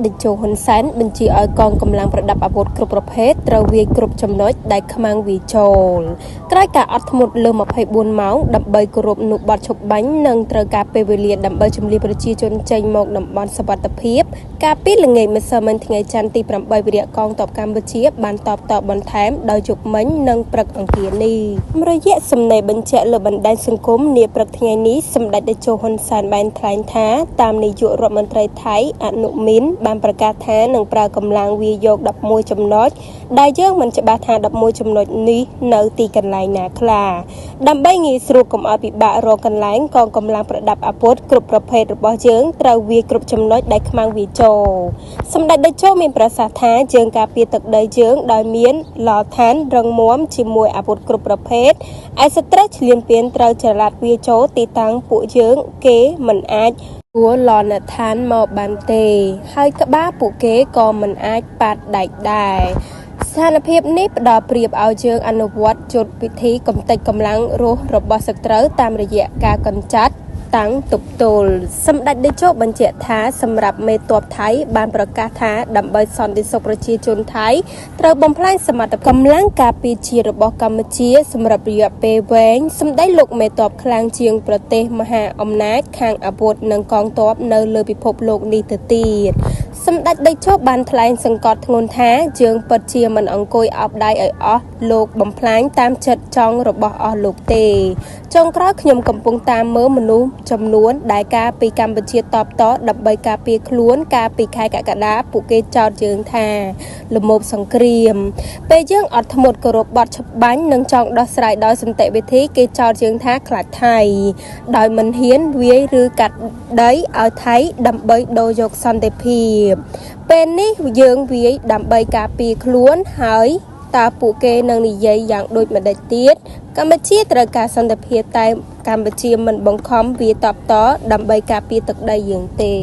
តេជោហ៊ុនសែនបញ្ជាឲ្យកងកម្លាំងប្រដាប់អាវុធគ្រប់ប្រភេទត្រូវវាយគ្រប់ចំណុចដែលខ្មាំងវាចូលក្រោយការអត់ធ្មត់លើ24ម៉ោងដើម្បីគោរពនុបត្តិឈប់បាញ់និងត្រូវការពេលវេលាដើម្បីជំរាបប្រជាជនចេញមកតំបន់សុវត្ថិភាពកាលពីល្ងាចម្សិលមិញថ្ងៃច័ន្ទទី8វិរៈកងទ័ពកម្ពុជាបានតបតបន្ថែមដោយជប់មិញនិងព្រឹកអង្គារនេះរយៈសំណេរបញ្ជាក់លើបណ្ដាញសង្គមនាព្រឹកថ្ងៃនេះសម្ដេចតេជោហ៊ុនសែនបានថ្លែងថាតាមនាយករដ្ឋមន្ត្រីថៃអនុមីនបានប្រកាសថានឹងប្រើកម្លាំងវាយក11ចំណុចដែលយើងមិនច្បាស់ថា11ចំណុចនេះនៅទីកន្លែងណាខ្លះដើម្បីងាយស្រួលកុំឲ្យពិបាករកកន្លែងកងកម្លាំងប្រដាប់អាវុធគ្រប់ប្រភេទរបស់យើងត្រូវវាគ្រប់ចំណុចដែលខ្មាំងវាចូលសម្ដេចតេជោមានប្រសាសន៍ថាយើងការពារទឹកដីយើងដោយមានឡឋានរឹងមាំជាមួយអាវុធគ្រប់ប្រភេទឯសត្រូវឈ្លានពានត្រូវចល័តវាចូលទីតាំងពួកយើងគេមិនអាចលនឋានមកបានទេហើយក្បាលពួកគេក៏មិនអាចប៉ាត់ដែកដែរស្ថានភាពនេះផ្ដល់ប្រៀបឲ្យយើងអនុវត្តយុទ្ធវិធីកំទេចកម្លាំងរស់របស់សត្រូវតាមរយៈការកម្ចាត់តាំងទប់ទល់សម្ដេចតេជោបញ្ជាក់ថាសម្រាប់មេទ័ពថៃបានប្រកាសថាដើម្បីសន្តិសុខប្រជាជនថៃត្រូវបំផ្លាញសមត្ថភាពកម្លាំងការពារជាតិរបស់កម្ពុជាសម្រាប់រយៈពេលវែងសម្ដេចលោកមេទ័ពខ្លាំងជាងប្រទេសមហាអំណាចខាងអាវុធនិងកងទ័ពនៅលើពិភពលោកនេះទៅទៀតសម្ដេចតេជោបានថ្លែងសង្កត់ធ្ងន់ថាយើងពិតជាមិនអង្គុយអោបដៃឲ្យអស់លោកបំផ្លាញតាមចិត្តចង់របស់អស់លោកទេចុងក្រោយខ្ញុំកំពុងតាមមើលមនុស្សចំនួនដែលការពីកម្ពុជាតបតដើម្បីការពារខ្លួនការពីខែកក្កដាពួកគេចោទយើងថាលំមសង្គ្រាមពេលយើងអត់ធ្មត់គោរពបទច្បាប់បាញ់និងចង់ដោះស្រាយដោយសន្តិវិធីគេចោទយើងថាខ្លាចថៃដោយមិនហ៊ានវាយឬកាត់ដីឲ្យថៃដើម្បីដូរយកសន្តិភាពពេលនេះយើងវាយដើម្បីការពារខ្លួនហើយតើពួកគេនឹងនិយាយយ៉ាងដូចម្ដេចទៀតកម្ពុជាត្រូវការសន្តិភាពតែកម្ពុជាមិនបង្ខំវាតបតដើម្បីការពារទឹកដីយើងទេ